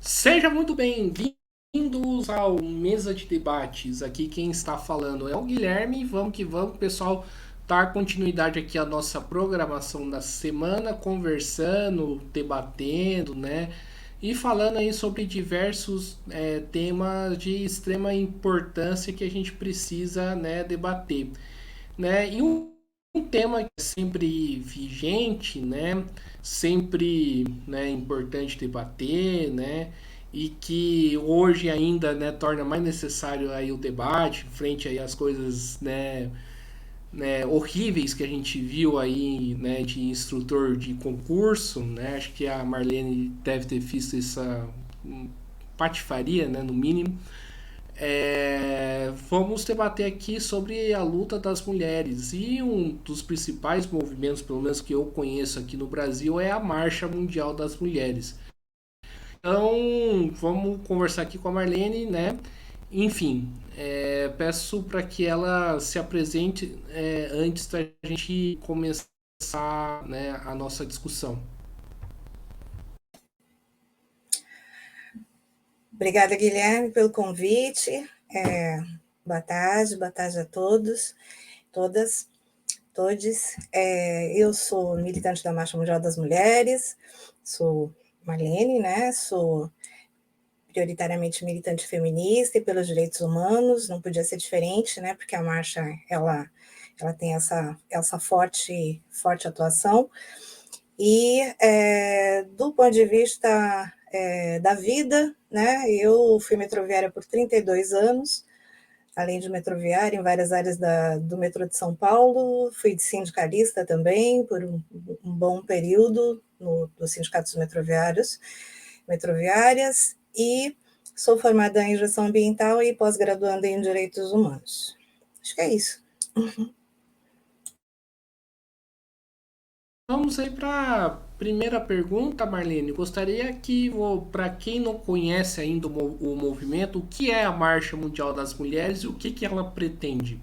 Seja muito bem-vindos ao Mesa de Debates. Aqui quem está falando é o Guilherme. Vamos que vamos, pessoal. Dar continuidade aqui à nossa programação da semana, conversando, debatendo, né? E falando aí sobre diversos temas de extrema importância que a gente precisa, né, debater, né? E um tema que é sempre vigente, né? Sempre, né, importante debater, né? E que hoje ainda, né, torna mais necessário aí o debate frente aí às coisas, né, horríveis que a gente viu aí, né, de instrutor de concurso, né? Acho que a Marlene deve ter visto essa patifaria, né, no mínimo. Vamos debater aqui sobre a luta das mulheres. E um dos principais movimentos, pelo menos que eu conheço aqui no Brasil, é a Marcha Mundial das Mulheres. Então, vamos conversar aqui com a Marlene, né? Enfim, peço para que ela se apresente antes da gente começar, né, a nossa discussão. Obrigada, Guilherme, pelo convite. Boa tarde a todos, todas, todes. Eu sou militante da Marcha Mundial das Mulheres, sou Marlene, né? Sou prioritariamente militante feminista e pelos direitos humanos, não podia ser diferente, né? Porque a marcha ela tem essa forte atuação. E do ponto de vista da vida, né, eu fui metroviária por 32 anos, além de metroviária em várias áreas do metrô de São Paulo, fui sindicalista também por um bom período dos sindicatos metroviárias, e sou formada em gestão ambiental e pós-graduanda em direitos humanos. Acho que é isso. Vamos aí para a primeira pergunta, Marlene. Gostaria que, para quem não conhece ainda o movimento, o que é a Marcha Mundial das Mulheres e o que, que ela pretende?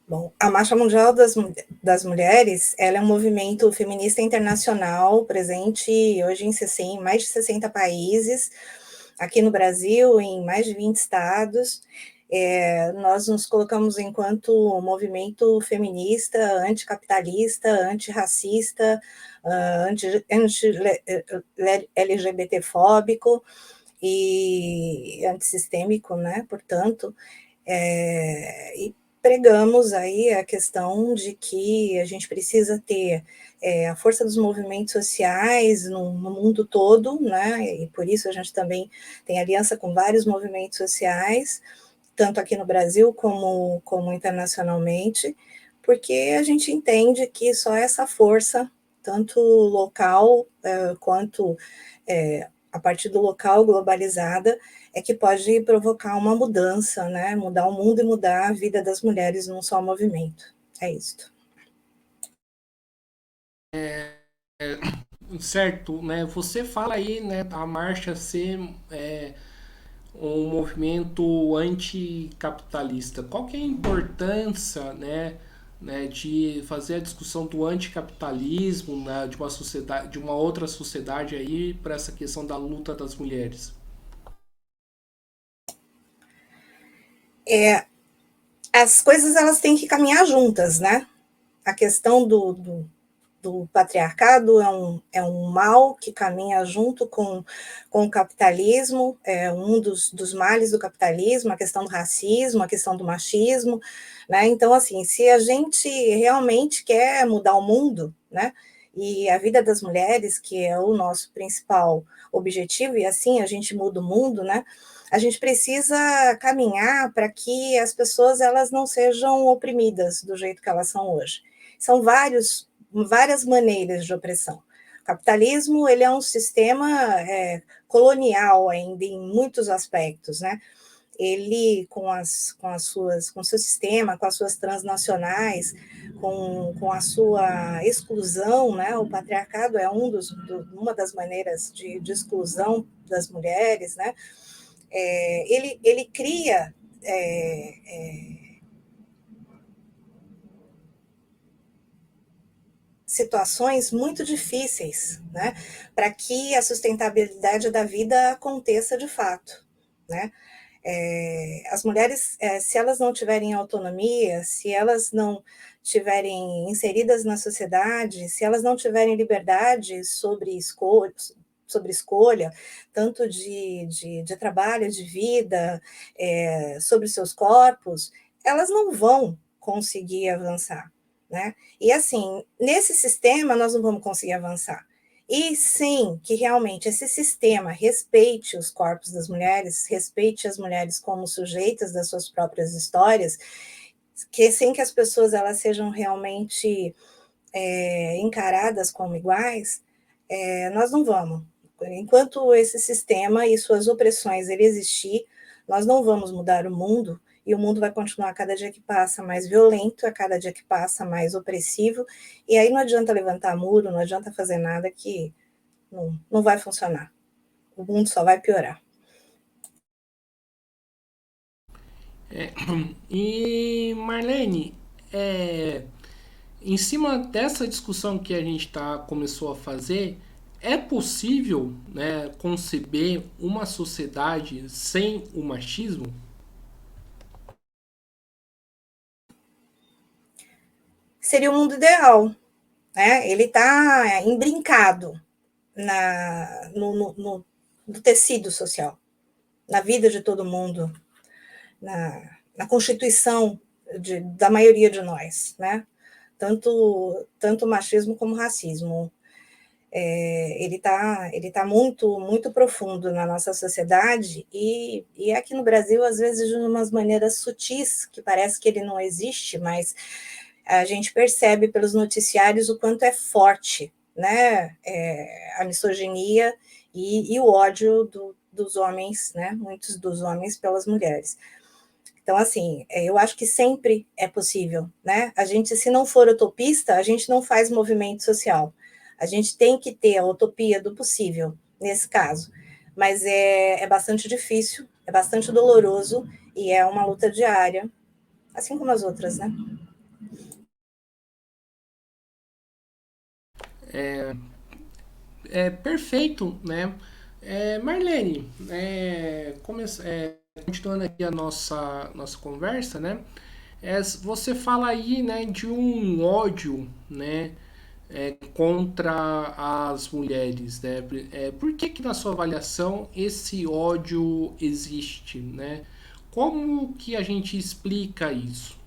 Bom, a Marcha Mundial das Mulheres, ela é um movimento feminista internacional presente hoje em mais de 60 países, aqui no Brasil, em mais de 20 estados. Nós nos colocamos enquanto movimento feminista, anticapitalista, antirracista, anti-LGBT-fóbico e antissistêmico, né? Portanto, e pregamos aí a questão de que a gente precisa ter a força dos movimentos sociais no mundo todo, né? E por isso a gente também tem aliança com vários movimentos sociais, tanto aqui no Brasil como internacionalmente, porque a gente entende que só essa força, tanto local quanto a partir do local globalizada, é que pode provocar uma mudança, né? Mudar o mundo e mudar a vida das mulheres num só movimento. É isso. Certo, né? Você fala aí, né, a marcha ser um movimento anticapitalista. Qual que é a importância, né, de fazer a discussão do anticapitalismo, né, de uma sociedade, de uma outra sociedade aí para essa questão da luta das mulheres? As coisas elas têm que caminhar juntas, né? A questão do patriarcado é um mal que caminha junto com o capitalismo, é um dos males do capitalismo, a questão do racismo, a questão do machismo, né? Então, assim, se a gente realmente quer mudar o mundo, né? E a vida das mulheres, que é o nosso principal objetivo, e assim a gente muda o mundo, né? A gente precisa caminhar para que as pessoas elas não sejam oprimidas do jeito que elas são hoje. São várias maneiras de opressão. O capitalismo ele é um sistema colonial ainda em muitos aspectos, né? Ele com seu sistema, com as suas transnacionais, com a sua exclusão, né? O patriarcado é uma das maneiras de exclusão das mulheres, né? Ele cria situações muito difíceis, né, para que a sustentabilidade da vida aconteça de fato, né? As mulheres, se elas não tiverem autonomia, se elas não tiverem inseridas na sociedade, se elas não tiverem liberdade sobre escolha, tanto de trabalho, de vida, sobre seus corpos, elas não vão conseguir avançar, né? E assim, nesse sistema nós não vamos conseguir avançar. E sim, que realmente esse sistema respeite os corpos das mulheres, respeite as mulheres como sujeitas das suas próprias histórias, que sem que as pessoas elas sejam realmente encaradas como iguais, nós não vamos. Enquanto esse sistema e suas opressões ele existir, nós não vamos mudar o mundo, e o mundo vai continuar a cada dia que passa mais violento, a cada dia que passa mais opressivo, e aí não adianta levantar muro, não adianta fazer nada que não vai funcionar. O mundo só vai piorar. E Marlene, em cima dessa discussão que a gente começou a fazer, é possível, né, conceber uma sociedade sem o machismo? Seria o mundo ideal, né? Ele está embrincado no tecido social, na vida de todo mundo, na constituição da maioria de nós, né? Tanto machismo como racismo. Ele tá muito profundo na nossa sociedade e aqui no Brasil, às vezes, de umas maneiras sutis, que parece que ele não existe, mas a gente percebe pelos noticiários o quanto é forte, né? A misoginia e o ódio dos homens, né? Muitos dos homens pelas mulheres. Então, assim, eu acho que sempre é possível, né? A gente, se não for utopista, a gente não faz movimento social. A gente tem que ter a utopia do possível, nesse caso. Mas é bastante difícil, é bastante doloroso e é uma luta diária, assim como as outras, né? Perfeito, né? Marlene, continuando aqui a nossa conversa, né? Você fala aí, né, de um ódio, né, contra as mulheres, né? Por que na sua avaliação esse ódio existe, né? Como que a gente explica isso?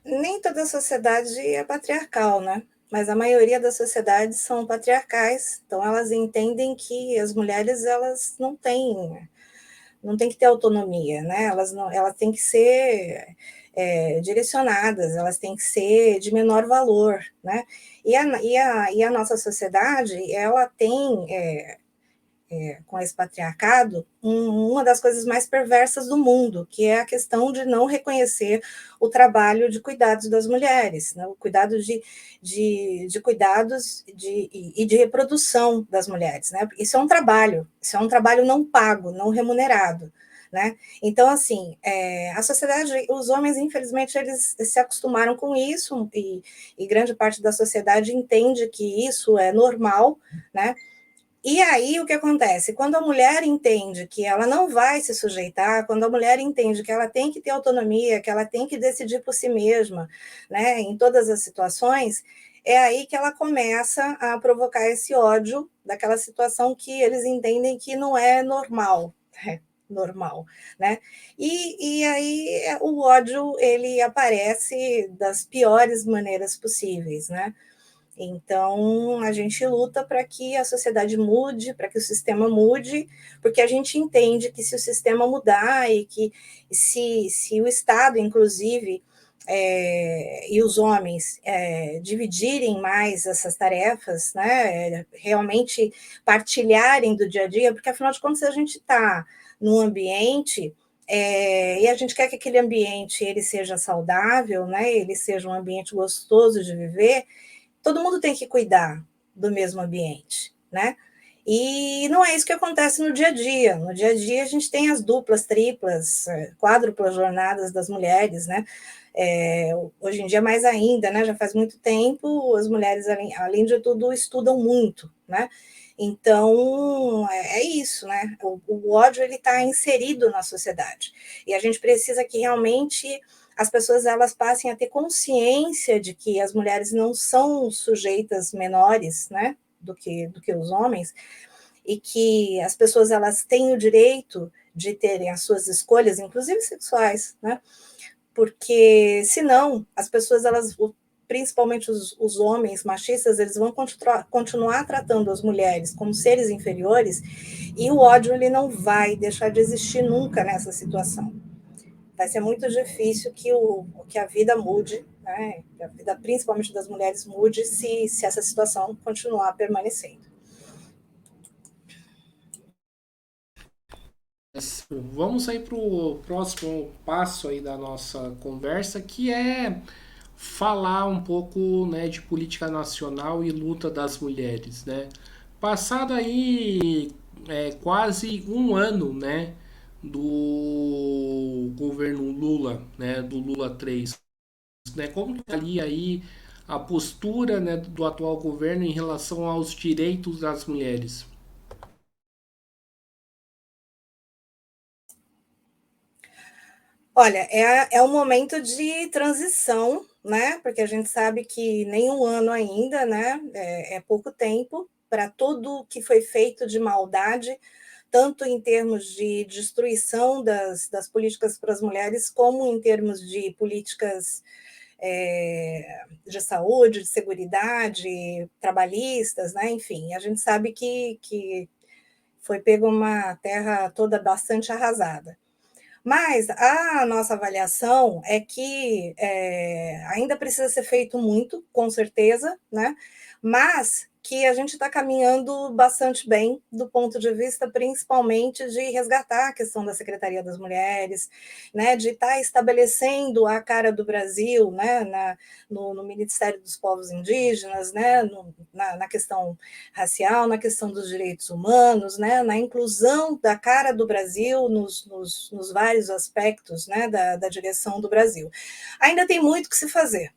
Nem toda a sociedade é patriarcal, né? Mas a maioria das sociedades são patriarcais, então elas entendem que as mulheres elas não têm que ter autonomia, né? Elas têm que ser direcionadas, elas têm que ser de menor valor, né? E a nossa sociedade ela tem com esse patriarcado, uma das coisas mais perversas do mundo, que é a questão de não reconhecer o trabalho de cuidados das mulheres, né? O cuidado de cuidados e de reprodução das mulheres, né? Isso é um trabalho não pago, não remunerado, né? Então, assim, a sociedade, os homens, infelizmente, eles se acostumaram com isso e grande parte da sociedade entende que isso é normal, né? E aí o que acontece? Quando a mulher entende que ela não vai se sujeitar, quando a mulher entende que ela tem que ter autonomia, que ela tem que decidir por si mesma, né, em todas as situações, é aí que ela começa a provocar esse ódio daquela situação que eles entendem que não é normal, normal, né? E aí o ódio ele aparece das piores maneiras possíveis, né? Então, a gente luta para que a sociedade mude, para que o sistema mude, porque a gente entende que se o sistema mudar e que se o Estado, inclusive, e os homens dividirem mais essas tarefas, né, realmente partilharem do dia a dia, porque afinal de contas a gente está num ambiente e a gente quer que aquele ambiente ele seja saudável, né, ele seja um ambiente gostoso de viver. Todo mundo tem que cuidar do mesmo ambiente, né? E não é isso que acontece no dia a dia. No dia a dia, a gente tem as duplas, triplas, quádruplas jornadas das mulheres, né? Hoje em dia, mais ainda, né? Já faz muito tempo, as mulheres, além de tudo, estudam muito, né? Então, é isso, né? O ódio, ele está inserido na sociedade. E a gente precisa que realmente as pessoas elas passem a ter consciência de que as mulheres não são sujeitas menores, né? Do que os homens, e que as pessoas elas têm o direito de terem as suas escolhas, inclusive sexuais, né? Porque senão as pessoas elas principalmente os homens machistas, eles vão continuar tratando as mulheres como seres inferiores, e o ódio ele não vai deixar de existir nunca nessa situação. Vai ser muito difícil que a vida mude, né? Que a vida, principalmente das mulheres, mude se essa situação continuar permanecendo. Vamos aí para o próximo passo aí da nossa conversa, que é falar um pouco, né, de política nacional e luta das mulheres, né? Passado aí quase um ano, né, do governo Lula, né, do Lula 3, né? Como que ali aí a postura, né, do atual governo em relação aos direitos das mulheres? Olha, é um momento de transição, né? Porque a gente sabe que nem um ano ainda, né? É pouco tempo para tudo que foi feito de maldade, tanto em termos de destruição das políticas para as mulheres, como em termos de políticas de saúde, de seguridade, trabalhistas, né? Enfim, a gente sabe que foi pego uma terra toda bastante arrasada. Mas a nossa avaliação é que ainda precisa ser feito muito, com certeza, né? Mas que a gente está caminhando bastante bem do ponto de vista, principalmente, de resgatar a questão da Secretaria das Mulheres, né? De estar estabelecendo a cara do Brasil, né? No Ministério dos Povos Indígenas, né? Na questão racial, na questão dos direitos humanos, né? Na inclusão da cara do Brasil nos vários aspectos, né? Da direção do Brasil. Ainda tem muito que se fazer,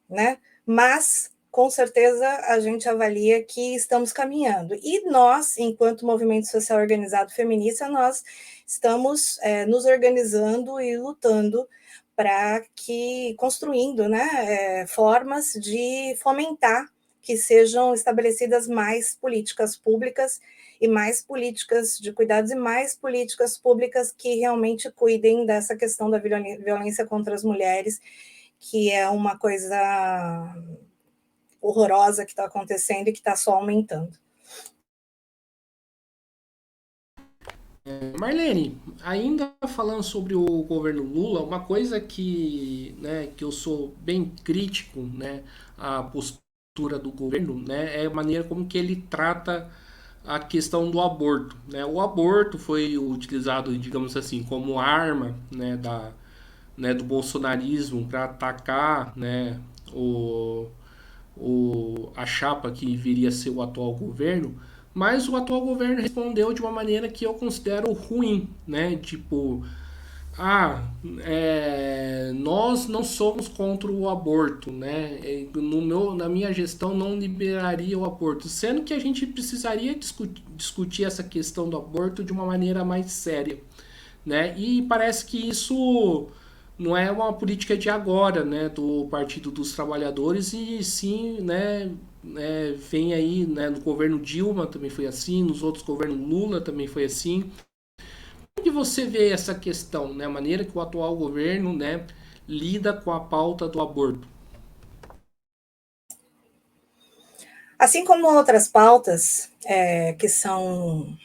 né? Mas com certeza a gente avalia que estamos caminhando. E nós, enquanto movimento social organizado feminista, nós estamos nos organizando e lutando para que, construindo, né, formas de fomentar que sejam estabelecidas mais políticas públicas e mais políticas de cuidados e mais políticas públicas que realmente cuidem dessa questão da violência contra as mulheres, que é uma coisa horrorosa que está acontecendo e que está só aumentando. Marlene, ainda falando sobre o governo Lula, uma coisa que, né, que eu sou bem crítico, né, à postura do governo, né, é a maneira como que ele trata a questão do aborto, né? O aborto foi utilizado, digamos assim, como arma, né, do bolsonarismo para atacar, né, o, a chapa que viria a ser o atual governo, mas o atual governo respondeu de uma maneira que eu considero ruim, né? Tipo, nós não somos contra o aborto, né? Na minha gestão não liberaria o aborto, sendo que a gente precisaria discutir essa questão do aborto de uma maneira mais séria, né? E parece que isso não é uma política de agora, né, do Partido dos Trabalhadores, e sim, né, vem aí, né, no governo Dilma também foi assim, nos outros governos Lula também foi assim. Como que você vê essa questão, né, a maneira que o atual governo, né, lida com a pauta do aborto? Assim como outras pautas que são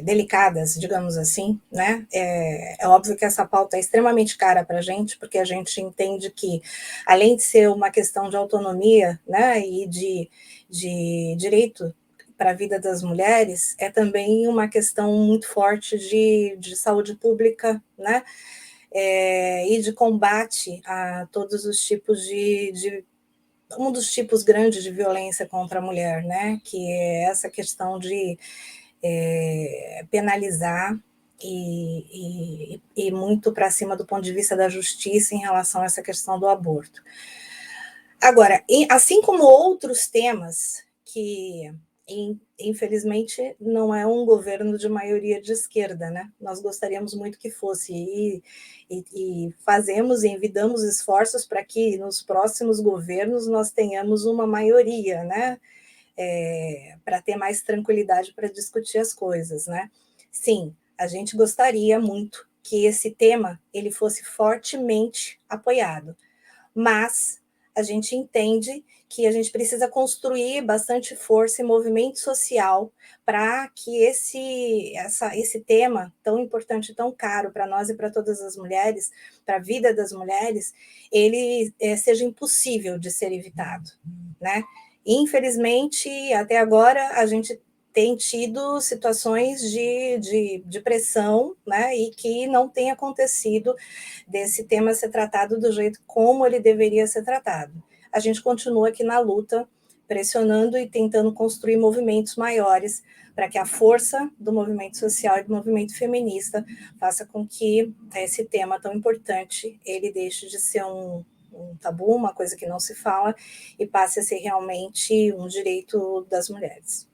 delicadas, digamos assim, né? É óbvio que essa pauta é extremamente cara para a gente, porque a gente entende que, além de ser uma questão de autonomia, né, e de direito para a vida das mulheres, é também uma questão muito forte de saúde pública, né? E de combate a todos os tipos de um dos tipos grandes de violência contra a mulher, né? Que é essa questão de penalizar e muito para cima do ponto de vista da justiça em relação a essa questão do aborto. Agora, assim como outros temas que, infelizmente, não é um governo de maioria de esquerda, né? Nós gostaríamos muito que fosse, e fazemos e envidamos esforços para que nos próximos governos nós tenhamos uma maioria, né? Para ter mais tranquilidade para discutir as coisas, né? Sim, a gente gostaria muito que esse tema ele fosse fortemente apoiado, mas a gente entende que a gente precisa construir bastante força e movimento social para que esse tema tão importante, tão caro para nós e para todas as mulheres, para a vida das mulheres, ele seja impossível de ser evitado, né? Infelizmente, até agora, a gente tem tido situações de pressão, né, e que não tem acontecido desse tema ser tratado do jeito como ele deveria ser tratado. A gente continua aqui na luta, pressionando e tentando construir movimentos maiores para que a força do movimento social e do movimento feminista faça com que esse tema tão importante ele deixe de ser um tabu, uma coisa que não se fala, e passe a ser realmente um direito das mulheres.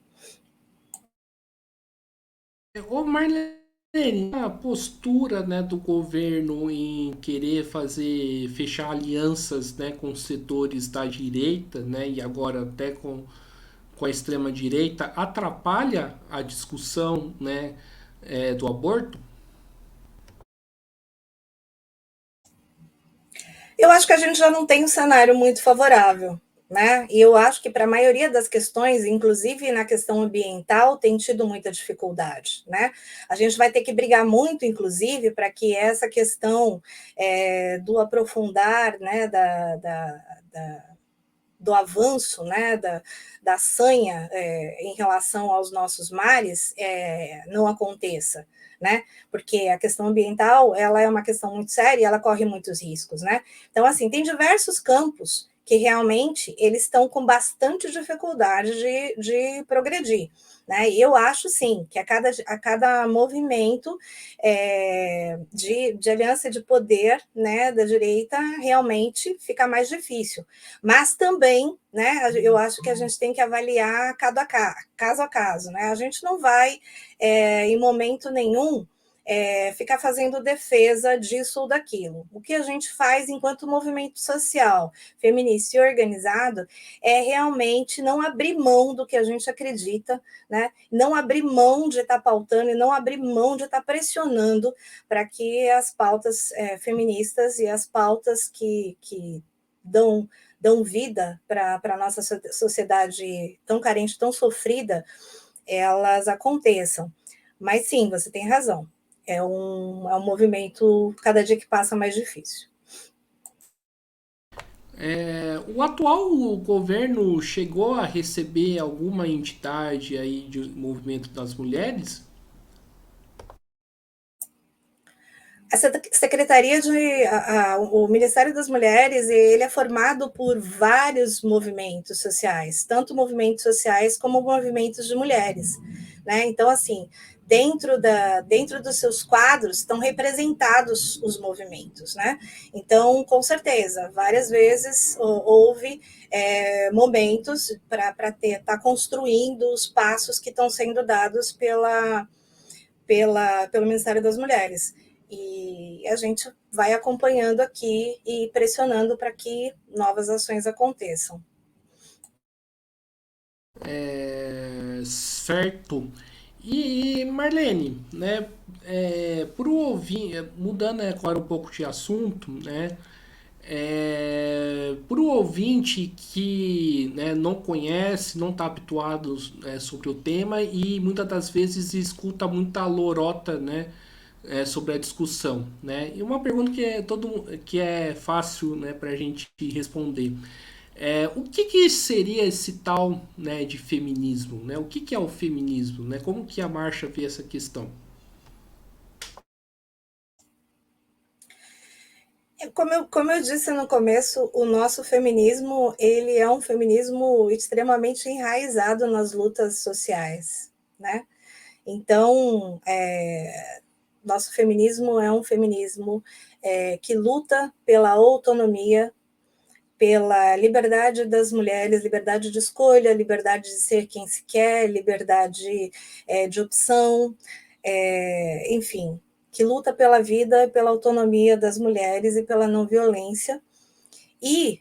Ô Marlene, a postura, né, do governo em querer fechar alianças, né, com setores da direita, né, e agora até com a extrema direita, atrapalha a discussão, né, do aborto? Eu acho que a gente já não tem um cenário muito favorável, né? E eu acho que para a maioria das questões, inclusive na questão ambiental, tem tido muita dificuldade, né? A gente vai ter que brigar muito, inclusive, para que essa questão do aprofundar, né, do avanço, né, da sanha em relação aos nossos mares não aconteça, né? Porque a questão ambiental ela é uma questão muito séria e ela corre muitos riscos, né? Então, assim, tem diversos campos que realmente eles estão com bastante dificuldade de progredir. Né? E eu acho, sim, que a cada movimento de aliança de poder, né, da direita realmente fica mais difícil. Mas também, né, eu acho que a gente tem que avaliar caso a caso. Né? A gente não vai, em momento nenhum, ficar fazendo defesa disso ou daquilo. O que a gente faz enquanto movimento social, feminista e organizado, é realmente não abrir mão do que a gente acredita, né? Não abrir mão de estar pautando e não abrir mão de estar pressionando para que as pautas feministas e as pautas que dão vida para a nossa sociedade tão carente, tão sofrida, elas aconteçam. Mas sim, você tem razão. É um movimento, cada dia que passa, mais difícil. O atual governo chegou a receber alguma entidade aí de movimento das mulheres? A Secretaria o Ministério das Mulheres, ele é formado por vários movimentos sociais, tanto movimentos sociais como movimentos de mulheres, né? Então, assim, dentro dos seus quadros estão representados os movimentos, né? Então, com certeza, várias vezes houve momentos para estar construindo os passos que estão sendo dados pelo Ministério das Mulheres. E a gente vai acompanhando aqui e pressionando para que novas ações aconteçam. Certo. E Marlene, né, pro ouvinte, mudando agora um pouco de assunto, né, para o ouvinte que, né, não conhece, não está habituado, sobre o tema e muitas das vezes escuta muita lorota, né, sobre a discussão, né? E uma pergunta que é fácil, né, para a gente responder. O que seria esse tal, né, de feminismo, né? O que é o feminismo, né? Como que a Marcha vê essa questão? Como eu disse no começo, o nosso feminismo, ele é um feminismo extremamente enraizado nas lutas sociais, né? Então, nosso feminismo é um feminismo que luta pela autonomia, pela liberdade das mulheres, liberdade de escolha, liberdade de ser quem se quer, liberdade de opção, enfim, que luta pela vida, pela autonomia das mulheres e pela não violência. E,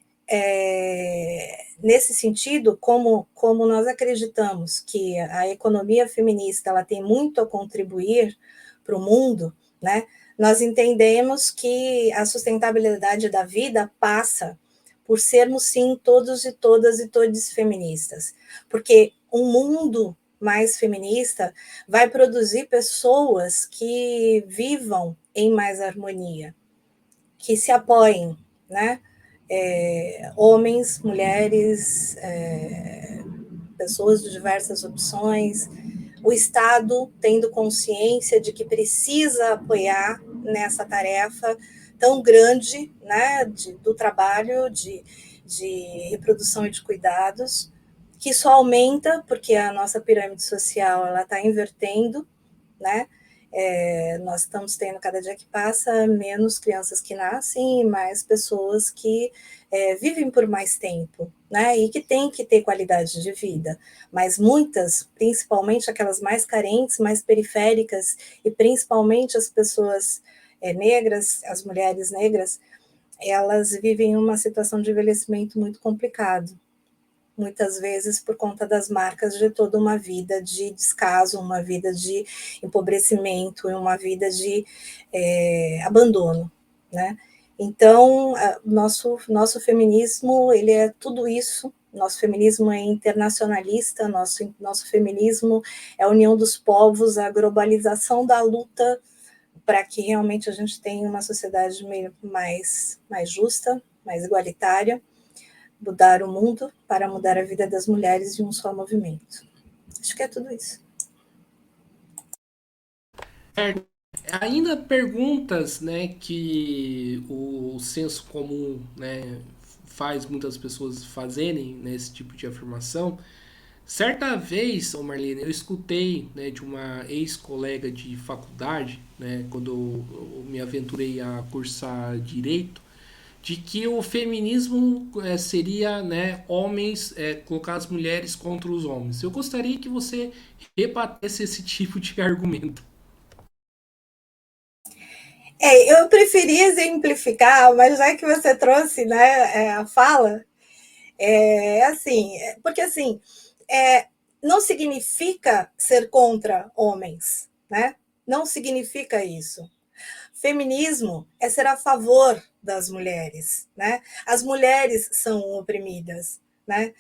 nesse sentido, como nós acreditamos que a economia feminista ela tem muito a contribuir para o mundo, né, nós entendemos que a sustentabilidade da vida passa por sermos, sim, todos e todas e todes feministas, porque um mundo mais feminista vai produzir pessoas que vivam em mais harmonia, que se apoiem, né? Homens, mulheres, pessoas de diversas opções, o Estado tendo consciência de que precisa apoiar nessa tarefa tão grande, né, do trabalho de reprodução e de cuidados, que só aumenta porque a nossa pirâmide social ela está invertendo, né? Nós estamos tendo, cada dia que passa, menos crianças que nascem e mais pessoas que vivem por mais tempo, né? E que têm que ter qualidade de vida. Mas muitas, principalmente aquelas mais carentes, mais periféricas, e principalmente as pessoas negras, as mulheres negras, elas vivem uma situação de envelhecimento muito complicado, muitas vezes por conta das marcas de toda uma vida de descaso, uma vida de empobrecimento, uma vida de abandono, né? Então, nosso feminismo, ele é tudo isso. Nosso feminismo é internacionalista, nosso feminismo é a união dos povos, a globalização da luta para que realmente a gente tenha uma sociedade mais justa, mais igualitária, mudar o mundo para mudar a vida das mulheres de um só movimento. Acho que é tudo isso. Ainda perguntas, né, que o senso comum, né, faz muitas pessoas fazerem, né, esse tipo de afirmação. Certa vez, ô Marlene, eu escutei, né, de uma ex-colega de faculdade, né, quando eu me aventurei a cursar direito, de que o feminismo seria, né, homens colocar as mulheres contra os homens. Eu gostaria que você rebatesse esse tipo de argumento. Eu preferia exemplificar, mas já que você trouxe, né, a fala, assim, porque assim, é, não significa ser contra homens, né? Não significa isso. Feminismo é ser a favor das mulheres, né? As mulheres são oprimidas, né?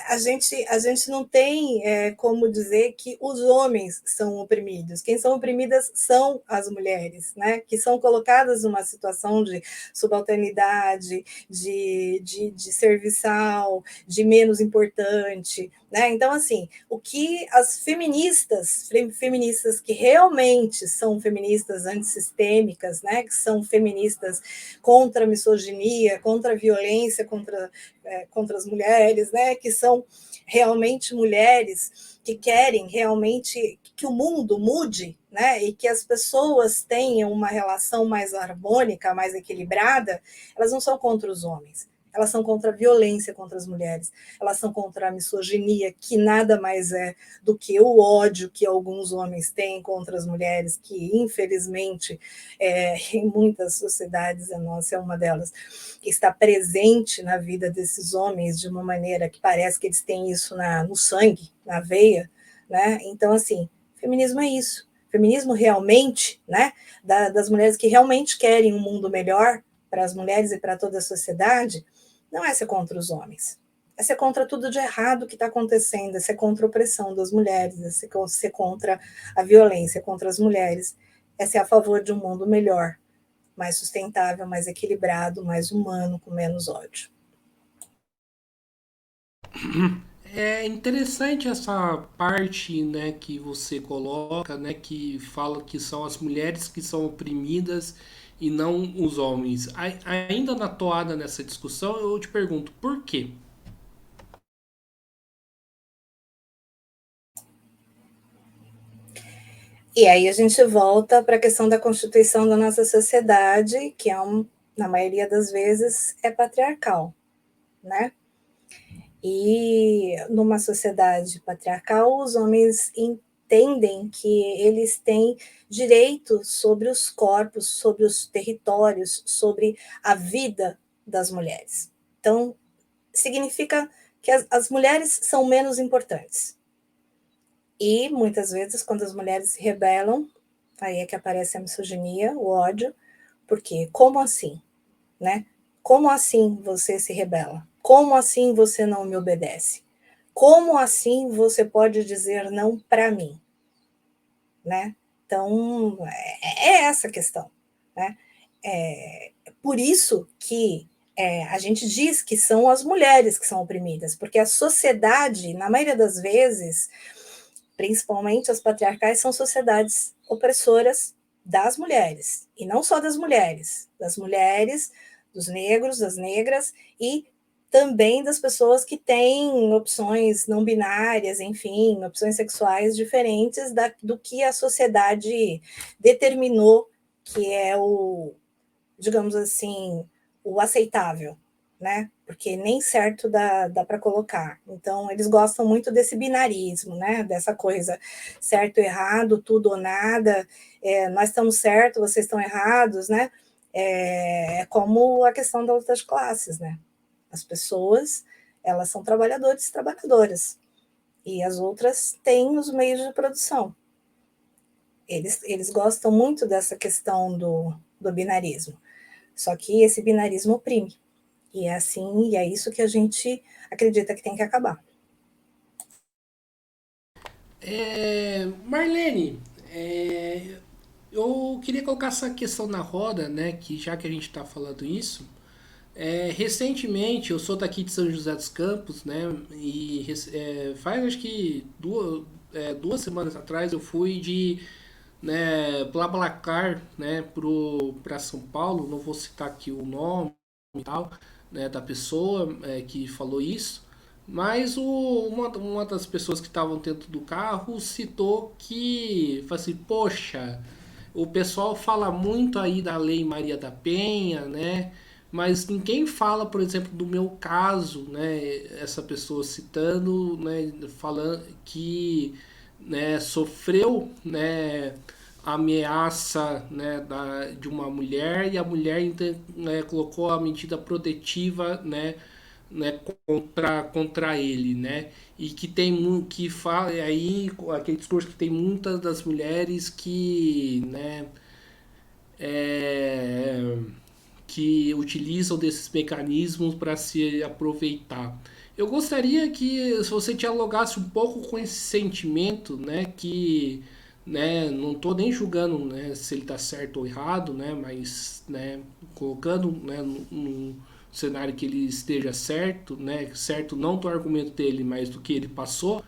A gente não tem como dizer que os homens são oprimidos. Quem são oprimidas são as mulheres, né? Que são colocadas numa situação de subalternidade, de serviçal, de menos importante, né? Então, assim, o que as feministas que realmente são feministas antissistêmicas, né? Que são feministas contra a misoginia, contra a violência, contra as mulheres, né? Que são realmente mulheres que querem realmente que o mundo mude, né? E que as pessoas tenham uma relação mais harmônica, mais equilibrada, elas não são contra os homens. Elas são contra a violência contra as mulheres, elas são contra a misoginia, que nada mais é do que o ódio que alguns homens têm contra as mulheres, que infelizmente em muitas sociedades, a nossa é uma delas, que está presente na vida desses homens de uma maneira que parece que eles têm isso no sangue, na veia, né? Então, assim, feminismo é isso. Feminismo realmente, né, das mulheres que realmente querem um mundo melhor para as mulheres e para toda a sociedade, não é ser contra os homens. É ser contra tudo de errado que está acontecendo, é ser contra a opressão das mulheres, é ser contra a violência contra as mulheres, é ser a favor de um mundo melhor, mais sustentável, mais equilibrado, mais humano, com menos ódio. É interessante essa parte, né, que você coloca, né, que fala que são as mulheres que são oprimidas e não os homens. Ainda na toada nessa discussão, eu te pergunto, por quê? E aí a gente volta para a questão da constituição da nossa sociedade, que na maioria das vezes é patriarcal, né? E numa sociedade patriarcal, os homens entendem que eles têm direito sobre os corpos, sobre os territórios, sobre a vida das mulheres. Então, significa que as mulheres são menos importantes. E muitas vezes, quando as mulheres se rebelam, aí é que aparece a misoginia, o ódio, porque como assim, né? Como assim você se rebela? Como assim você não me obedece? Como assim você pode dizer não para mim, né? Então, é essa a questão, né? É por isso que a gente diz que são as mulheres que são oprimidas, porque a sociedade, na maioria das vezes, principalmente as patriarcais, são sociedades opressoras das mulheres, e não só das mulheres, dos negros, das negras, e também das pessoas que têm opções não binárias, enfim, opções sexuais diferentes do que a sociedade determinou que é o, digamos assim, o aceitável, né? Porque nem certo dá para colocar. Então, eles gostam muito desse binarismo, né? Dessa coisa certo, errado, tudo ou nada, nós estamos certos, vocês estão errados, né? É como a questão da luta de classes, né? As pessoas, elas são trabalhadores e trabalhadoras, e as outras têm os meios de produção. Eles gostam muito dessa questão do binarismo. Só que esse binarismo oprime. E é assim, e é isso que a gente acredita que tem que acabar. Marlene, eu queria colocar essa questão na roda, né? Que já que a gente está falando isso, recentemente eu sou daqui de São José dos Campos, né? E faz acho que duas semanas atrás eu fui de BlaBlaCar, né, para São Paulo. Não vou citar aqui o nome e tal, né, da pessoa que falou isso, mas uma das pessoas que estavam dentro do carro citou que, falou assim, poxa, o pessoal fala muito aí da Lei Maria da Penha, né? Mas ninguém fala, por exemplo, do meu caso, né? Essa pessoa citando, né? Falando que, né? Sofreu, né? Ameaça, né? De uma mulher, e a mulher então, né? Colocou a medida protetiva, né, contra ele, né? E que tem que fala aí aquele discurso que tem muitas das mulheres que, né, é, que utilizam desses mecanismos para se aproveitar. Eu gostaria que se você dialogasse um pouco com esse sentimento, né, que, né, não estou nem julgando, né, se ele está certo ou errado, né, mas, né, colocando, né, num cenário que ele esteja certo, né, certo não do argumento dele, mas do que ele passou.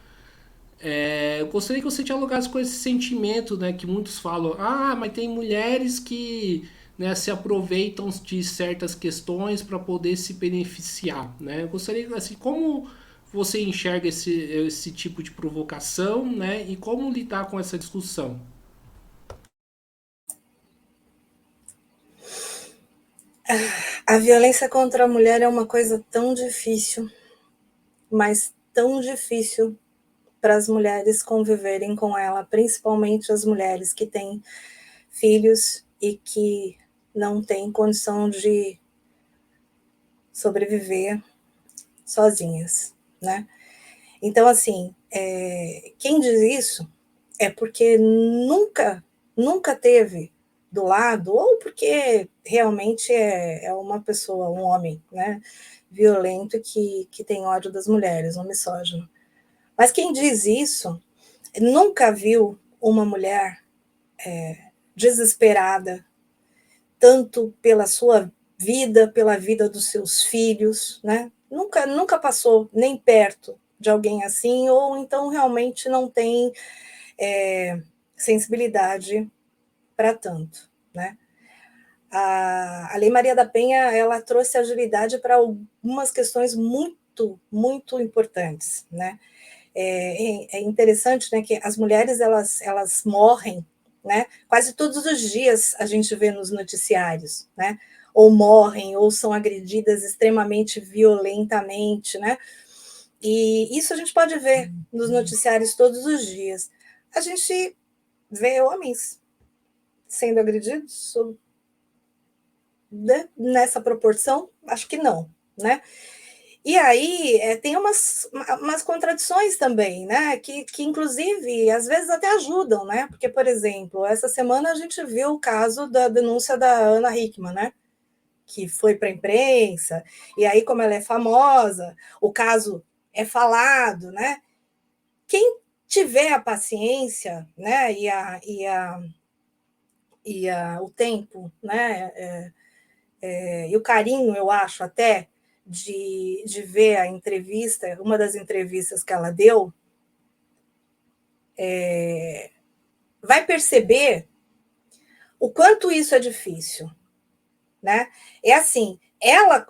Eu gostaria que você dialogasse com esse sentimento, né, que muitos falam, mas tem mulheres que, né, se aproveitam de certas questões para poder se beneficiar, né? Eu gostaria, assim, como você enxerga esse tipo de provocação, né, e como lidar com essa discussão? A violência contra a mulher é uma coisa tão difícil, mas tão difícil para as mulheres conviverem com ela, principalmente as mulheres que têm filhos e que não têm condição de sobreviver sozinhas, né? Então, assim, quem diz isso é porque nunca teve do lado, ou porque realmente é uma pessoa, um homem, né, violento que tem ódio das mulheres, um misógino. Mas quem diz isso nunca viu uma mulher desesperada, tanto pela sua vida, pela vida dos seus filhos, né? Nunca passou nem perto de alguém assim, ou então realmente não tem sensibilidade para tanto, né? A Lei Maria da Penha, ela trouxe agilidade para algumas questões muito, muito importantes, né? É interessante, né, que as mulheres elas morrem, né? Quase todos os dias a gente vê nos noticiários, né? Ou morrem ou são agredidas extremamente violentamente, né? E isso a gente pode ver nos noticiários todos os dias. A gente vê homens sendo agredidos nessa proporção? Acho que não, né? E aí tem umas contradições também, né? Que, inclusive, às vezes até ajudam, né? Porque, por exemplo, essa semana a gente viu o caso da denúncia da Ana Hickman, né? Que foi para a imprensa, e aí, como ela é famosa, o caso é falado, né? Quem tiver a paciência, né? O tempo, né? E o carinho, eu acho, até de ver a entrevista, uma das entrevistas que ela deu, vai perceber o quanto isso é difícil, né? É assim, ela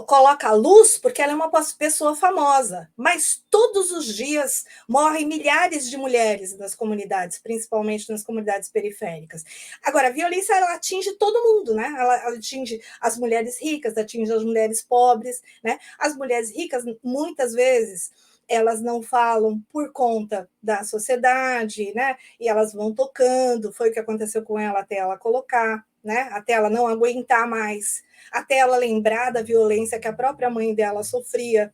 coloca a luz porque ela é uma pessoa famosa, mas todos os dias morrem milhares de mulheres nas comunidades, principalmente nas comunidades periféricas. Agora, a violência ela atinge todo mundo, né? Ela atinge as mulheres ricas, atinge as mulheres pobres, né? As mulheres ricas, muitas vezes, elas não falam por conta da sociedade, né? E elas vão tocando, foi o que aconteceu com ela até ela colocar, né? Até ela não aguentar mais, até ela lembrar da violência que a própria mãe dela sofria,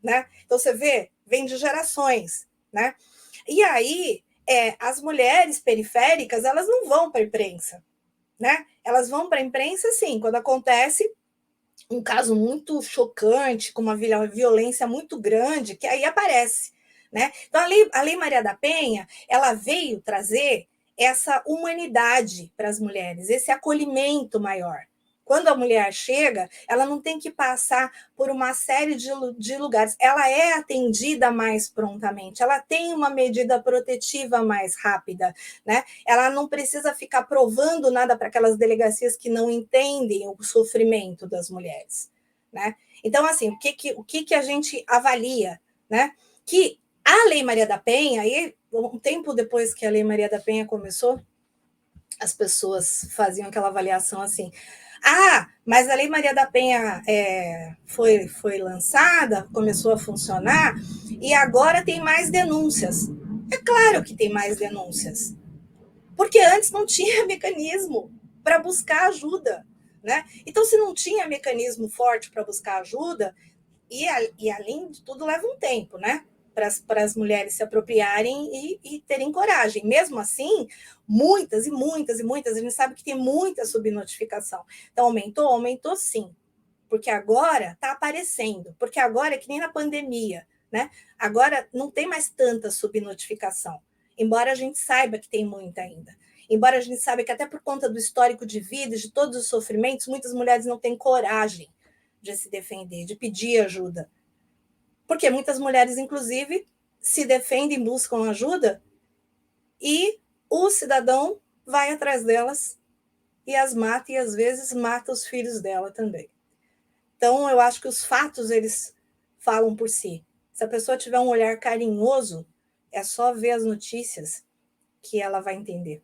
né? Então você vê, vem de gerações, né? E aí as mulheres periféricas elas não vão para a imprensa, né? Elas vão para a imprensa sim, quando acontece um caso muito chocante, com uma violência muito grande, que aí aparece, né? Então a Lei Maria da Penha ela veio trazer essa humanidade para as mulheres, esse acolhimento maior. Quando a mulher chega, ela não tem que passar por uma série de lugares, ela é atendida mais prontamente, ela tem uma medida protetiva mais rápida, né? Ela não precisa ficar provando nada para aquelas delegacias que não entendem o sofrimento das mulheres, né? Então, assim, o que a gente avalia, né? Que a Lei Maria da Penha, e um tempo depois que a Lei Maria da Penha começou, as pessoas faziam aquela avaliação assim: mas a Lei Maria da Penha foi lançada, começou a funcionar, e agora tem mais denúncias. É claro que tem mais denúncias, porque antes não tinha mecanismo para buscar ajuda, né? Então, se não tinha mecanismo forte para buscar ajuda, e além de tudo leva um tempo, né? Para as mulheres se apropriarem e terem coragem. Mesmo assim, muitas e muitas e muitas, a gente sabe que tem muita subnotificação. Então, aumentou sim, porque agora está aparecendo, porque agora é que nem na pandemia, né? Agora não tem mais tanta subnotificação, embora a gente saiba que tem muita ainda. Embora a gente saiba que até por conta do histórico de vida, de todos os sofrimentos, muitas mulheres não têm coragem de se defender, de pedir ajuda. Porque muitas mulheres, inclusive, se defendem, buscam ajuda e o cidadão vai atrás delas e as mata e, às vezes, mata os filhos dela também. Então, eu acho que os fatos, eles falam por si. Se a pessoa tiver um olhar carinhoso, é só ver as notícias que ela vai entender.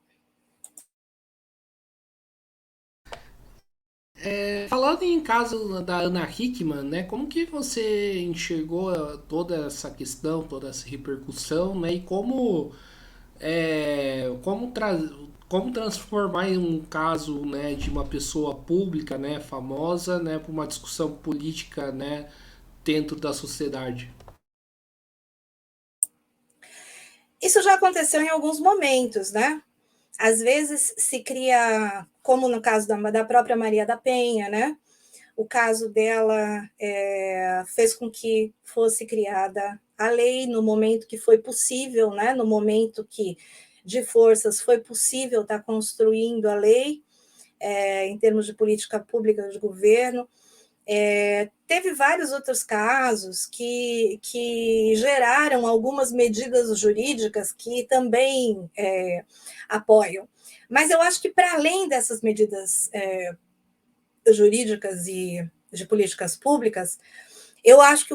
Falando em caso da Ana Hickman, né, como que você enxergou toda essa questão, toda essa repercussão, né, e como transformar um caso, né, de uma pessoa pública, né, famosa, né, para uma discussão política, né, dentro da sociedade? Isso já aconteceu em alguns momentos, né? Às vezes se cria, como no caso da própria Maria da Penha, né? O caso dela fez com que fosse criada a lei no momento que foi possível, né? No momento que de forças foi possível estar construindo a lei em termos de política pública de governo. Teve vários outros casos que geraram algumas medidas jurídicas que também apoiam. Mas eu acho que, para além dessas medidas jurídicas e de políticas públicas, eu acho que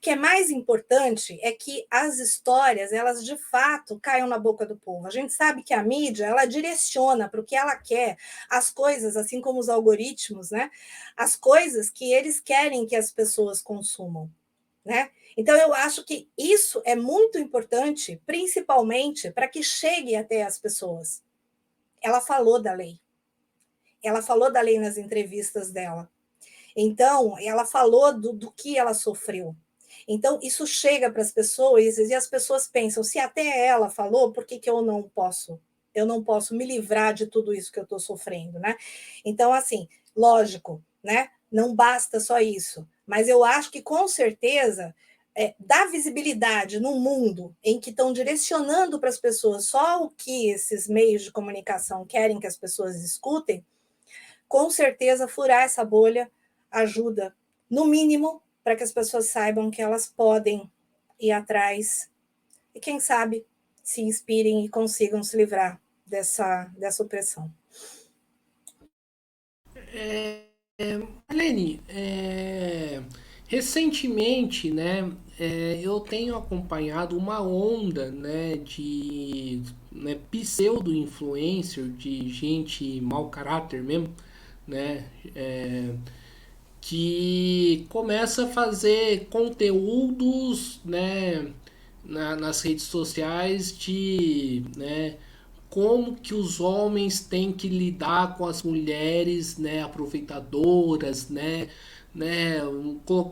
que é mais importante é que as histórias, elas de fato caiam na boca do povo. A gente sabe que a mídia, ela direciona para o que ela quer as coisas, assim como os algoritmos, né? As coisas que eles querem que as pessoas consumam, né? Então, eu acho que isso é muito importante, principalmente para que chegue até as pessoas. Ela falou da lei. Ela falou da lei nas entrevistas dela. Então, ela falou do que ela sofreu. Então, isso chega para as pessoas e as pessoas pensam: se até ela falou, por que, que eu não posso? Eu não posso me livrar de tudo isso que eu estou sofrendo, né? Então, assim, lógico, né? Não basta só isso. Mas eu acho que, com certeza, dar visibilidade num mundo em que estão direcionando para as pessoas só o que esses meios de comunicação querem que as pessoas escutem, com certeza furar essa bolha ajuda, no mínimo, para que as pessoas saibam que elas podem ir atrás e, quem sabe, se inspirem e consigam se livrar dessa opressão. Marlene, recentemente, né, eu tenho acompanhado uma onda, né, de pseudo-influencer, de gente mau caráter mesmo, né, que começa a fazer conteúdos, né, nas redes sociais de, né, como que os homens têm que lidar com as mulheres, né, aproveitadoras,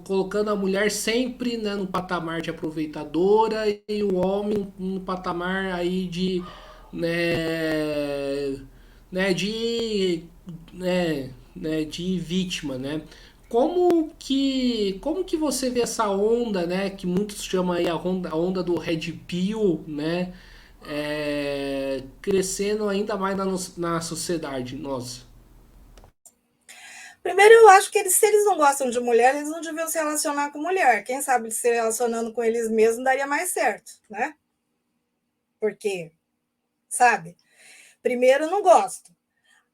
colocando a mulher sempre, né, no patamar de aproveitadora e o homem no patamar aí de, né, de vítima, né? Como que você vê essa onda, né, que muitos chamam aí a onda do Red Pill, né, crescendo ainda mais na sociedade nossa? Primeiro, eu acho que se eles não gostam de mulher, eles não deviam se relacionar com mulher. Quem sabe se relacionando com eles mesmos daria mais certo, né? Porque, sabe? Primeiro, não gosto.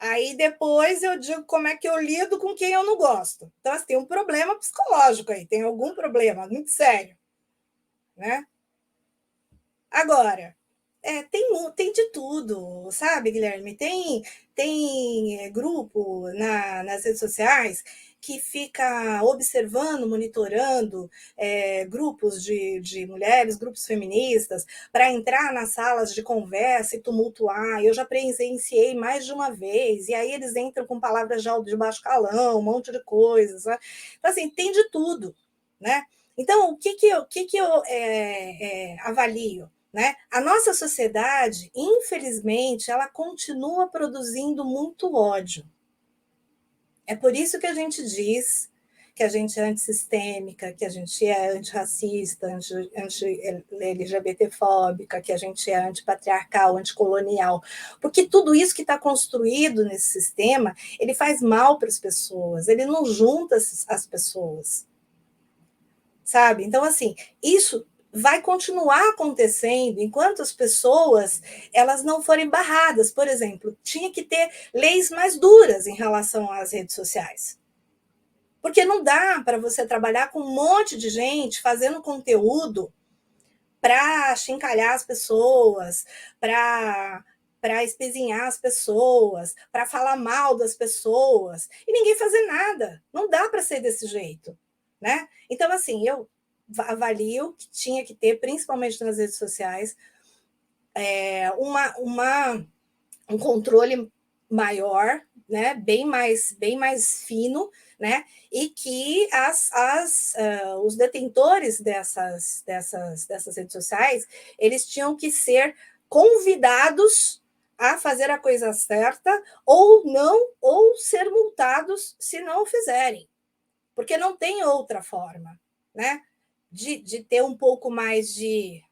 Aí depois eu digo como é que eu lido com quem eu não gosto. Então, assim, tem um problema psicológico aí, tem algum problema muito sério, né? Agora, tem de tudo, sabe, Guilherme? Tem grupo nas redes sociais que fica observando, monitorando grupos de mulheres, grupos feministas, para entrar nas salas de conversa e tumultuar. Eu já presenciei mais de uma vez, e aí eles entram com palavras de baixo calão, um monte de coisas. Né? Então, assim, tem de tudo, né? Então, o que eu avalio? Né? A nossa sociedade, infelizmente, ela continua produzindo muito ódio. É por isso que a gente diz que a gente é antissistêmica, que a gente é antirracista, anti-LGBTfóbica, que a gente é antipatriarcal, anticolonial. Porque tudo isso que está construído nesse sistema, ele faz mal para as pessoas, ele não junta as pessoas. Sabe? Então, assim, isso vai continuar acontecendo enquanto as pessoas elas não forem barradas. Por exemplo, tinha que ter leis mais duras em relação às redes sociais. Porque não dá para você trabalhar com um monte de gente fazendo conteúdo para chincalhar as pessoas, para espezinhar as pessoas, para falar mal das pessoas, e ninguém fazer nada. Não dá para ser desse jeito. Né? Então, assim, eu avalio que tinha que ter, principalmente nas redes sociais, um controle maior, né, bem mais fino, né, e que os detentores dessas redes sociais, eles tinham que ser convidados a fazer a coisa certa ou não, ou ser multados se não o fizerem, porque não tem outra forma, né, de ter um pouco mais de